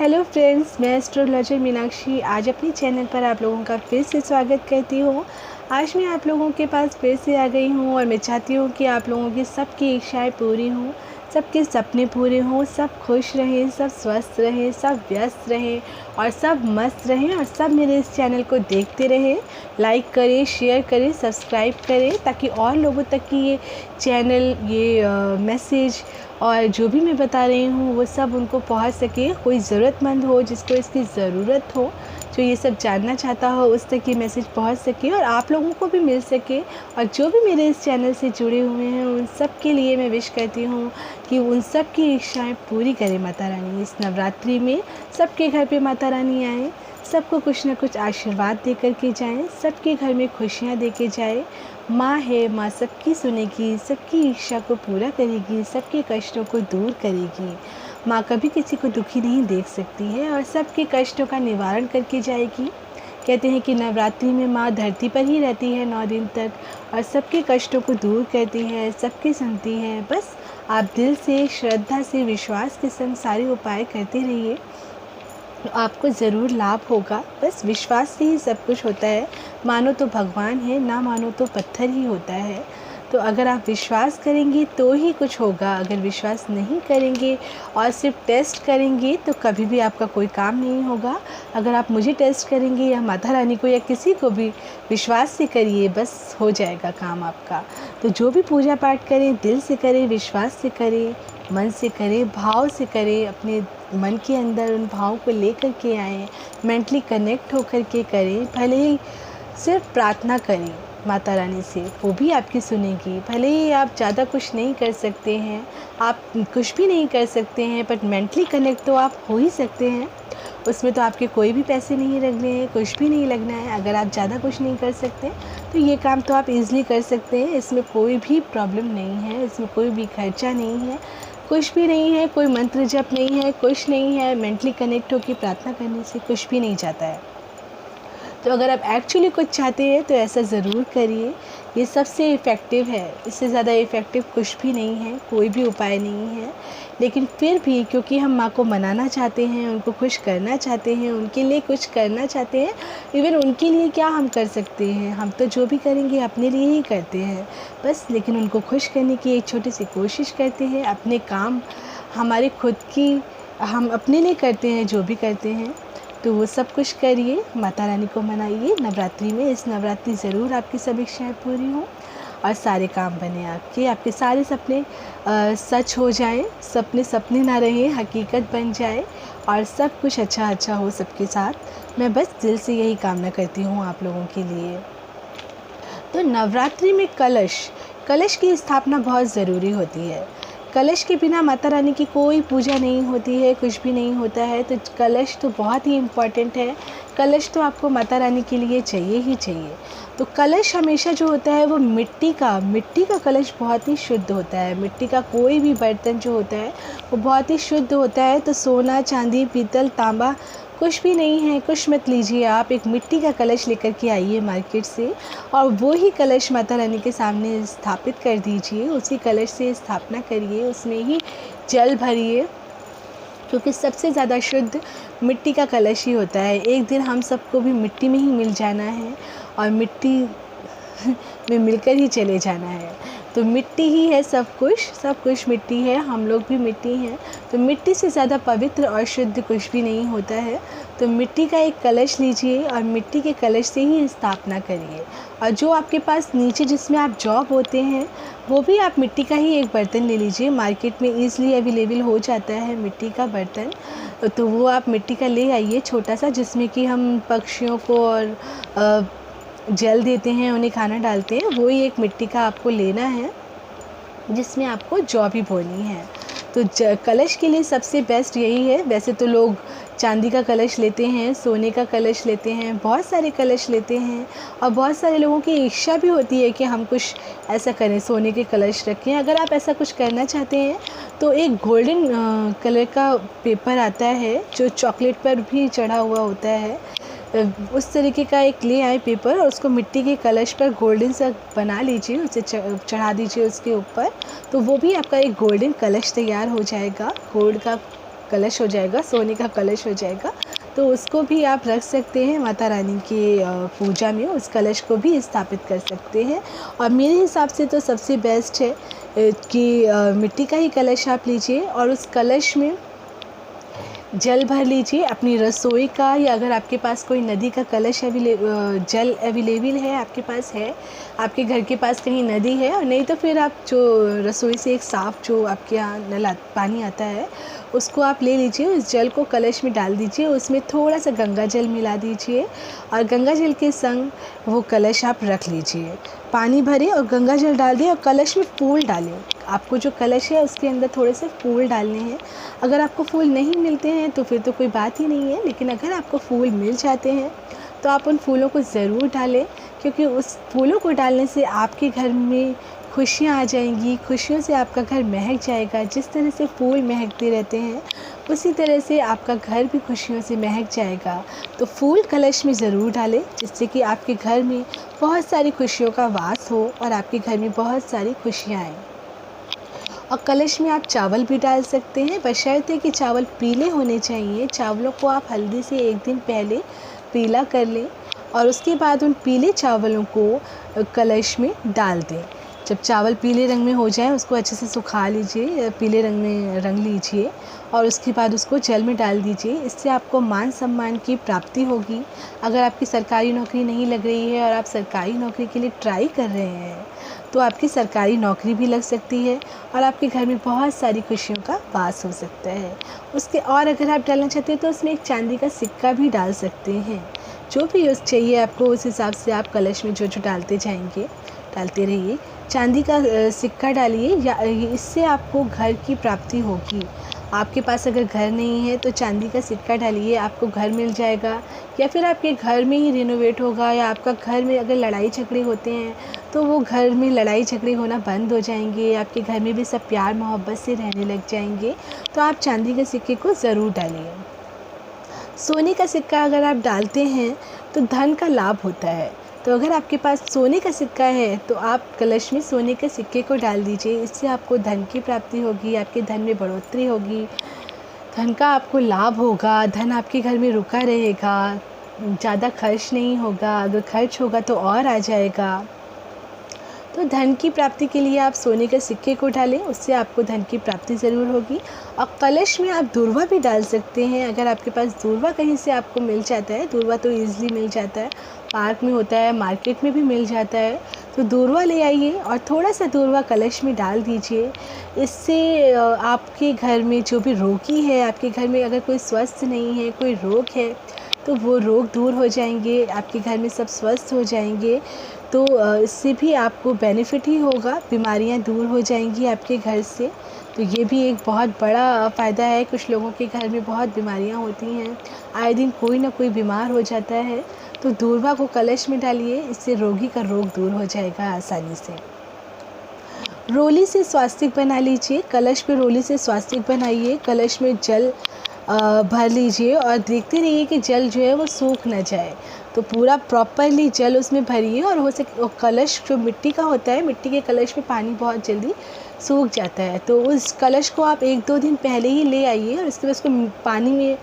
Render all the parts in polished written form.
Hello friends, मैं astrologer Meenakshi आज अपने चैनल पर आप लोगों का फिर से स्वागत करती हूँ। आज मैं आप लोगों के पास फिर से आ गई हूँ और मैं चाहती हूँ कि आप लोगों की सबकी इच्छाएं पूरी हों, सबके सपने पूरे हों, सब खुश रहें, सब स्वस्थ रहें, सब व्यस्त रहें और सब मस्त रहें और सब मेरे इस चैनल को देखते रहें। लाइक करें, शेयर करें, सब्सक्राइब करें ताकि और लोगों तक की ये चैनल मैसेज और जो भी मैं बता रही हूँ वो सब उनको पहुँच सके। कोई ज़रूरतमंद हो जिसको इसकी ज़रूरत हो, जो ये सब जानना चाहता हो, उस तक ये मैसेज पहुँच सके और आप लोगों को भी मिल सके। और जो भी मेरे इस चैनल से जुड़े हुए हैं उन सब के लिए मैं विश करती हूँ कि उन सब की इच्छाएँ पूरी करे माता रानी। इस नवरात्रि में सबके घर पे माता रानी आए, सबको कुछ ना कुछ आशीर्वाद दे कर के जाएँ, सबके घर में खुशियाँ दे के जाए। माँ है, माँ सबकी सुनेगी, सबकी इच्छा को पूरा करेगी, सबके कष्टों को दूर करेगी। माँ कभी किसी को दुखी नहीं देख सकती है और सबके कष्टों का निवारण करके जाएगी। कहते हैं कि नवरात्रि में माँ धरती पर ही रहती है 9 दिन तक और सबके कष्टों को दूर करती है, सबकी सुनती है। बस आप दिल से, श्रद्धा से, विश्वास के संग सारे उपाय करते रहिए, तो आपको ज़रूर लाभ होगा। बस विश्वास से ही सब कुछ होता है। मानो तो भगवान है, ना मानो तो पत्थर ही होता है। तो अगर आप विश्वास करेंगे तो ही कुछ होगा। अगर विश्वास नहीं करेंगे और सिर्फ टेस्ट करेंगे तो कभी भी आपका कोई काम नहीं होगा। अगर आप मुझे टेस्ट करेंगे या माता रानी को या किसी को भी विश्वास से करिए, बस हो जाएगा काम आपका। तो जो भी पूजा पाठ करें दिल से करें, विश्वास से करें, मन से करें, भाव से करें। अपने मन के अंदर उन भावों को लेकर के आएँ, मेंटली कनेक्ट होकर के करें। भले ही सिर्फ प्रार्थना करें माता रानी से, वो भी आपकी सुनेगी। भले ही आप ज़्यादा कुछ नहीं कर सकते हैं, आप कुछ भी नहीं कर सकते हैं, बट मेंटली कनेक्ट तो आप हो ही सकते हैं। उसमें तो आपके कोई भी पैसे नहीं लगने हैं, कुछ भी नहीं लगना है। अगर आप ज़्यादा कुछ नहीं कर सकते तो ये काम तो आप ईज़िली कर सकते हैं। इसमें कोई भी प्रॉब्लम नहीं है, इसमें कोई भी खर्चा नहीं है, कुछ भी नहीं है, कोई मंत्र जप नहीं है, कुछ नहीं है। मेंटली कनेक्ट होकर प्रार्थना करने से कुछ भी नहीं जाता है। तो अगर आप एक्चुअली कुछ चाहते हैं तो ऐसा ज़रूर करिए। ये सबसे इफ़ेक्टिव है, इससे ज़्यादा इफ़ेक्टिव कुछ भी नहीं है, कोई भी उपाय नहीं है। लेकिन फिर भी क्योंकि हम माँ को मनाना चाहते हैं, उनको खुश करना चाहते हैं, उनके लिए कुछ करना चाहते हैं। इवन उनके लिए क्या हम कर सकते हैं, हम तो जो भी करेंगे अपने लिए ही करते हैं बस। लेकिन उनको खुश करने की एक छोटी सी कोशिश करते हैं। अपने काम हमारे खुद की हम अपने लिए करते हैं, जो भी करते हैं। तो वो सब कुछ करिए, माता रानी को मनाइए नवरात्रि में। इस नवरात्रि ज़रूर आपकी सब इच्छाएँ पूरी हों और सारे काम बने आपके सारे सपने सच हो जाएं। सपने सपने ना रहें, हकीकत बन जाए और सब कुछ अच्छा हो सबके साथ। मैं बस दिल से यही कामना करती हूँ आप लोगों के लिए। तो नवरात्रि में कलश की स्थापना बहुत ज़रूरी होती है। कलश के बिना माता रानी की कोई पूजा नहीं होती है, कुछ भी नहीं होता है। तो कलश तो बहुत ही इम्पॉर्टेंट है। कलश तो आपको माता रानी के लिए चाहिए ही चाहिए। तो कलश हमेशा जो होता है वो मिट्टी का कलश बहुत ही शुद्ध होता है। मिट्टी का कोई भी बर्तन जो होता है वो बहुत ही शुद्ध होता है। तो सोना, चांदी, पीतल, तांबा कुछ भी नहीं है, कुछ मत लीजिए। आप एक मिट्टी का कलश लेकर के आइए मार्केट से और वो ही कलश माता रानी के सामने स्थापित कर दीजिए। उसी कलश से स्थापना करिए, उसमें ही जल भरिए, क्योंकि सबसे ज़्यादा शुद्ध मिट्टी का कलश ही होता है। एक दिन हम सबको भी मिट्टी में ही मिल जाना है और मिट्टी में मिलकर ही चले जाना है। तो मिट्टी ही है सब कुछ मिट्टी है, हम लोग भी मिट्टी हैं। तो मिट्टी से ज़्यादा पवित्र और शुद्ध कुछ भी नहीं होता है। तो मिट्टी का एक कलश लीजिए और मिट्टी के कलश से ही स्थापना करिए। और जो आपके पास नीचे जिसमें आप जॉब होते हैं वो भी आप मिट्टी का ही एक बर्तन ले लीजिए। मार्केट में ईज़िली अवेलेबल हो जाता है मिट्टी का बर्तन। तो वो आप मिट्टी का ले आइए छोटा सा, जिसमें कि हम पक्षियों को और जल देते हैं, उन्हें खाना डालते हैं। वो ही एक मिट्टी का आपको लेना है जिसमें आपको जौ भी बोनी है। तो कलश के लिए सबसे बेस्ट यही है। वैसे तो लोग चांदी का कलश लेते हैं, सोने का कलश लेते हैं, बहुत सारे कलश लेते हैं और बहुत सारे लोगों की इच्छा भी होती है कि हम कुछ ऐसा करें, सोने के कलश रखें। अगर आप ऐसा कुछ करना चाहते हैं तो एक गोल्डन कलर का पेपर आता है जो चॉकलेट पर भी चढ़ा हुआ होता है। उस तरीके का एक ले आए पेपर और उसको मिट्टी के कलश पर गोल्डन सा बना लीजिए, उसे चढ़ा दीजिए उसके ऊपर। तो वो भी आपका एक गोल्डन कलश तैयार हो जाएगा। गोल्ड का कलश हो जाएगा, सोने का कलश हो जाएगा। तो उसको भी आप रख सकते हैं माता रानी की पूजा में, उस कलश को भी स्थापित कर सकते हैं। और मेरे हिसाब से तो सबसे बेस्ट है कि मिट्टी का ही कलश आप लीजिए और उस कलश में जल भर लीजिए अपनी रसोई का, या अगर आपके पास कोई नदी का कलश जल अवेलेबल है, आपके पास है, आपके घर के पास कहीं नदी है, और नहीं तो फिर आप जो रसोई से एक साफ़ जो आपके यहाँ पानी आता है उसको आप ले लीजिए, उस जल को कलश में डाल दीजिए, उसमें थोड़ा सा गंगा जल मिला दीजिए और गंगा जल के संग वो कलश आप रख लीजिए। पानी भरें और गंगा जल डाल दें और कलश में फूल डालें। आपको जो कलश है उसके अंदर थोड़े से फूल डालने हैं। अगर आपको फूल नहीं मिलते हैं तो फिर तो कोई बात ही नहीं है, लेकिन अगर आपको फूल मिल जाते हैं तो आप उन फूलों को ज़रूर डालें, क्योंकि उस फूलों को डालने से आपके घर में खुशियाँ आ जाएंगी, खुशियों से आपका घर महक जाएगा। जिस तरह से फूल महकते रहते हैं उसी तरह से आपका घर भी खुशियों से महक जाएगा। तो फूल कलश में ज़रूर डालें, जिससे कि आपके घर में बहुत सारी खुशियों का वास हो और आपके घर में बहुत सारी खुशियाँ आएँ। और कलश में आप चावल भी डाल सकते हैं, बशर्ते कि चावल पीले होने चाहिए। चावलों को आप हल्दी से एक दिन पहले पीला कर लें और उसके बाद उन पीले चावलों को कलश में डाल दें। जब चावल पीले रंग में हो जाए उसको अच्छे से सुखा लीजिए, पीले रंग में रंग लीजिए और उसके बाद उसको जल में डाल दीजिए। इससे आपको मान सम्मान की प्राप्ति होगी। अगर आपकी सरकारी नौकरी नहीं लग रही है और आप सरकारी नौकरी के लिए ट्राई कर रहे हैं तो आपकी सरकारी नौकरी भी लग सकती है और आपके घर में बहुत सारी खुशियों का वास हो सकता है। उसके और अगर आप डालना चाहते हैं तो उसमें एक चांदी का सिक्का भी डाल सकते हैं। जो भी यूज़ चाहिए आपको उस हिसाब से आप कलश में जो जो डालते जाएंगे डालते रहिए। चांदी का सिक्का डालिए, या इससे आपको घर की प्राप्ति होगी। आपके पास अगर घर नहीं है तो चांदी का सिक्का डालिए, आपको घर मिल जाएगा। या फिर आपके घर में ही रिनोवेट होगा, या आपका घर में अगर लड़ाई झगड़े होते हैं तो वो घर में लड़ाई झगड़े होना बंद हो जाएंगे, आपके घर में भी सब प्यार मोहब्बत से रहने लग जाएंगे। तो आप चांदी के सिक्के को ज़रूर डालिए। सोने का सिक्का अगर आप डालते हैं तो धन का लाभ होता है। तो अगर आपके पास सोने का सिक्का है तो आप कलश में सोने के सिक्के को डाल दीजिए। इससे आपको धन की प्राप्ति होगी, आपके धन में बढ़ोतरी होगी, धन का आपको लाभ होगा, धन आपके घर में रुका रहेगा, ज़्यादा खर्च नहीं होगा, अगर खर्च होगा तो और आ जाएगा। तो धन की प्राप्ति के लिए आप सोने के सिक्के को डालें, उससे आपको धन की प्राप्ति ज़रूर होगी। और कलश में आप दूर्वा भी डाल सकते हैं। अगर आपके पास दूर्वा कहीं से आपको मिल जाता है, दूर्वा तो ईज़िली मिल जाता है, पार्क में होता है, मार्केट में भी मिल जाता है, तो दूर्वा ले आइए और थोड़ा सा दूर्वा कलश में डाल दीजिए। इससे आपके घर में जो भी रोगी है, आपके घर में अगर कोई स्वस्थ नहीं है, कोई रोग है, तो वो रोग दूर हो जाएंगे, आपके घर में सब स्वस्थ हो जाएंगे। तो इससे भी आपको बेनिफिट ही होगा, बीमारियां दूर हो जाएंगी आपके घर से। तो ये भी एक बहुत बड़ा फ़ायदा है। कुछ लोगों के घर में बहुत बीमारियां होती हैं, आए दिन कोई ना कोई बीमार हो जाता है, तो दूर्वा को कलश में डालिए, इससे रोगी का रोग दूर हो जाएगा आसानी से। रोली से स्वास्तिक बना लीजिए, कलश पे रोली से स्वास्तिक बनाइए, कलश में जल भर लीजिए और देखते रहिए कि जल जो है वो सूख ना जाए। तो पूरा प्रॉपरली जल उसमें भरिए और हो सके कलश जो मिट्टी का होता है, मिट्टी के कलश में पानी बहुत जल्दी सूख जाता है, तो उस कलश को आप 1-2 दिन पहले ही ले आइए और उसके बाद उसको पानी में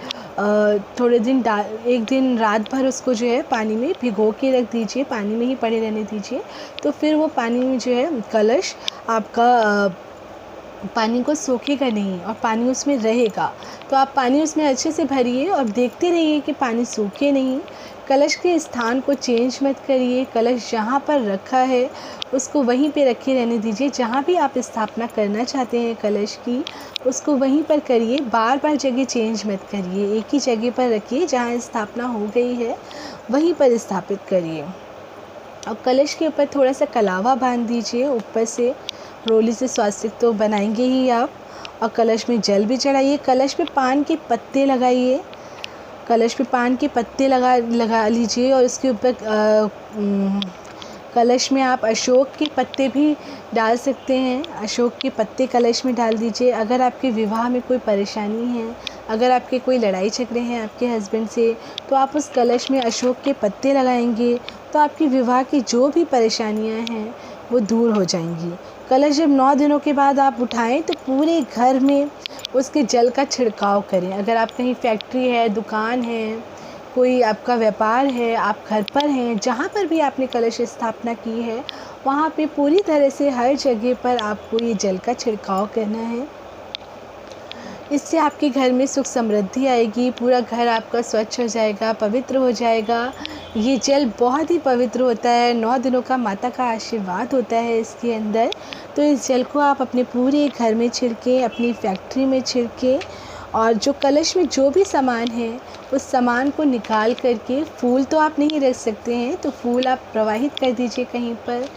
थोड़े दिन एक दिन रात भर उसको जो है पानी में भिगो के रख दीजिए, पानी में ही पड़े रहने दीजिए। तो फिर वो पानी में जो है कलश आपका पानी को सोखेगा नहीं और पानी उसमें रहेगा। तो आप पानी उसमें अच्छे से भरिए और देखते रहिए कि पानी सूखे नहीं। कलश के स्थान को चेंज मत करिए, कलश जहाँ पर रखा है उसको वहीं पे रखे रहने दीजिए। जहाँ भी आप स्थापना करना चाहते हैं कलश की, उसको वहीं पर करिए, बार बार जगह चेंज मत करिए। एक ही जगह पर रखिए, जहाँ स्थापना हो गई है वहीं पर स्थापित करिए। और कलश के ऊपर थोड़ा सा कलावा बांध दीजिए ऊपर से। रोली से स्वास्तिक तो बनाएंगे ही आप, और कलश में जल भी चढ़ाइए। कलश पे पान के पत्ते लगाइए, कलश पे पान के पत्ते लगा लीजिए और उसके ऊपर कलश में आप अशोक के पत्ते भी डाल सकते हैं। अशोक के पत्ते कलश में डाल दीजिए। अगर आपके विवाह में कोई परेशानी है, अगर आपके कोई लड़ाई झगड़े हैं आपके हस्बैंड से, तो आप उस कलश में अशोक के पत्ते लगाएंगे तो आपकी विवाह की जो भी परेशानियां हैं वो दूर हो जाएंगी। कलश जब 9 दिनों के बाद आप उठाएं तो पूरे घर में उसके जल का छिड़काव करें। अगर आप कहीं फैक्ट्री है, दुकान है, कोई आपका व्यापार है, आप घर पर हैं, जहाँ पर भी आपने कलश स्थापना की है वहाँ पे पूरी तरह से हर जगह पर आपको ये जल का छिड़काव करना है। इससे आपके घर में सुख समृद्धि आएगी, पूरा घर आपका स्वच्छ हो जाएगा, पवित्र हो जाएगा। ये जल बहुत ही पवित्र होता है, 9 दिनों का माता का आशीर्वाद होता है इसके अंदर। तो इस जल को आप अपने पूरे घर में छिड़कें, अपनी फैक्ट्री में छिड़कें, और जो कलश में जो भी सामान है उस सामान को निकाल करके, फूल तो आप नहीं रख सकते हैं तो फूल आप प्रवाहित कर दीजिए कहीं पर,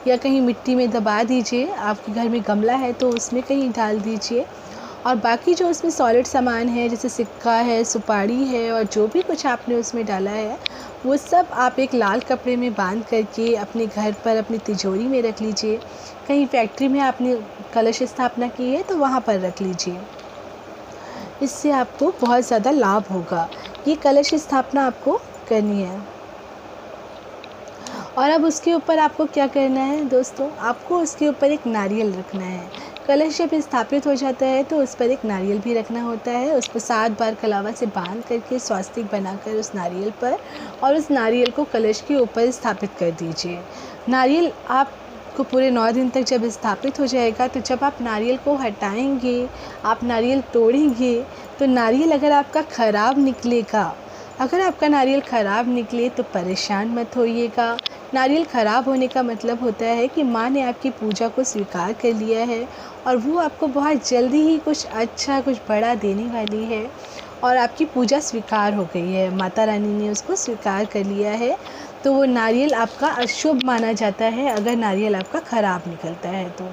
या कहीं मिट्टी में दबा दीजिए। आपके घर में गमला है तो उसमें कहीं डाल दीजिए। और बाकी जो उसमें सॉलिड सामान है, जैसे सिक्का है, सुपारी है, और जो भी कुछ आपने उसमें डाला है वो सब आप एक लाल कपड़े में बांध करके अपने घर पर अपनी तिजोरी में रख लीजिए। कहीं फैक्ट्री में आपने कलश स्थापना की है तो वहाँ पर रख लीजिए। इससे आपको बहुत ज़्यादा लाभ होगा। ये कलश स्थापना आपको करनी है। और अब उसके ऊपर आपको क्या करना है दोस्तों, आपको उसके ऊपर एक नारियल रखना है। कलश जब स्थापित हो जाता है तो उस पर एक नारियल भी रखना होता है। उस पर 7 बार कलावा से बांध करके स्वास्तिक बनाकर उस नारियल पर, और उस नारियल को कलश के ऊपर स्थापित कर दीजिए। नारियल आपको पूरे 9 दिन तक जब स्थापित हो जाएगा तो जब आप नारियल को हटाएंगे, आप नारियल तोड़ेंगे, तो नारियल अगर आपका ख़राब निकलेगा, अगर आपका नारियल ख़राब निकले तो परेशान मत होइएगा। नारियल ख़राब होने का मतलब होता है कि माँ ने आपकी पूजा को स्वीकार कर लिया है और वो आपको बहुत जल्दी ही कुछ अच्छा, कुछ बड़ा देने वाली है, और आपकी पूजा स्वीकार हो गई है, माता रानी ने उसको स्वीकार कर लिया है। तो वो नारियल आपका अशुभ माना जाता है अगर नारियल आपका ख़राब निकलता है तो।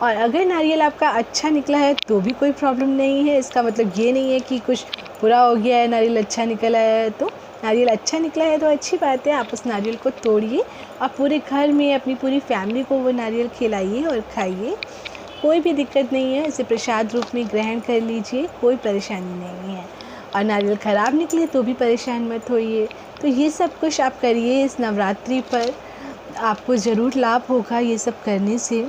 और अगर नारियल आपका अच्छा निकला है तो भी कोई प्रॉब्लम नहीं है। इसका मतलब ये नहीं है कि कुछ बुरा हो गया है, नारियल अच्छा निकला है तो। नारियल अच्छा निकला है तो अच्छी बात है, आप उस नारियल को तोड़िए और पूरे घर में अपनी पूरी फैमिली को वो नारियल खिलाइए और खाइए। कोई भी दिक्कत नहीं है, इसे प्रसाद रूप में ग्रहण कर लीजिए, कोई परेशानी नहीं है। और नारियल ख़राब निकले तो भी परेशान मत होइए। तो ये सब कुछ आप करिए इस नवरात्रि पर, आपको ज़रूर लाभ होगा ये सब करने से।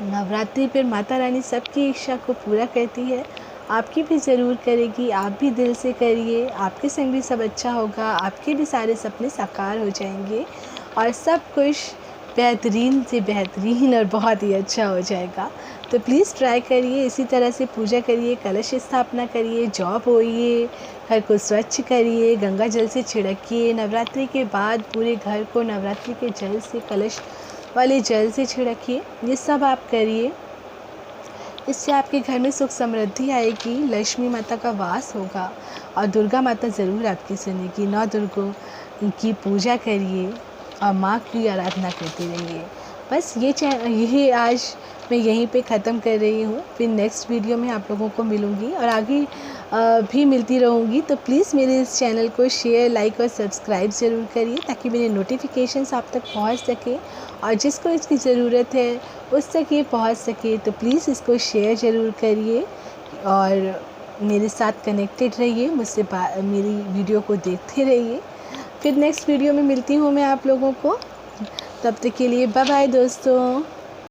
नवरात्रि पर माता रानी सबकी इच्छा को पूरा करती है, आपकी भी ज़रूर करेगी। आप भी दिल से करिए, आपके संग भी सब अच्छा होगा, आपके भी सारे सपने साकार हो जाएंगे और सब कुछ बेहतरीन से बेहतरीन और बहुत ही अच्छा हो जाएगा। तो प्लीज़ ट्राई करिए, इसी तरह से पूजा करिए, कलश स्थापना करिए, जॉब होइए, घर को स्वच्छ करिए, गंगा जल से छिड़किए। नवरात्रि के बाद पूरे घर को नवरात्रि के जल से, कलश वाले जल से छिड़किए। ये सब आप करिए, इससे आपके घर में सुख समृद्धि आएगी, लक्ष्मी माता का वास होगा और दुर्गा माता ज़रूर आपकी सुनेगी। 9 दुर्गों की पूजा करिए और माँ की आराधना करते रहिए। बस यही आज मैं यहीं पे ख़त्म कर रही हूँ। फिर नेक्स्ट वीडियो में आप लोगों को मिलूँगी और आगे भी मिलती रहूँगी। तो प्लीज़ मेरे इस चैनल को शेयर, लाइक और सब्सक्राइब ज़रूर करिए ताकि मेरे नोटिफिकेशंस आप तक पहुँच सके और जिसको इसकी ज़रूरत है उस तक ये पहुँच सके। तो प्लीज़ इसको शेयर ज़रूर करिए और मेरे साथ कनेक्टेड रहिए, मुझसे मेरी वीडियो को देखते रहिए। फिर नेक्स्ट वीडियो में मिलती हूँ मैं आप लोगों को। तब तक के लिए बाय बाय दोस्तों।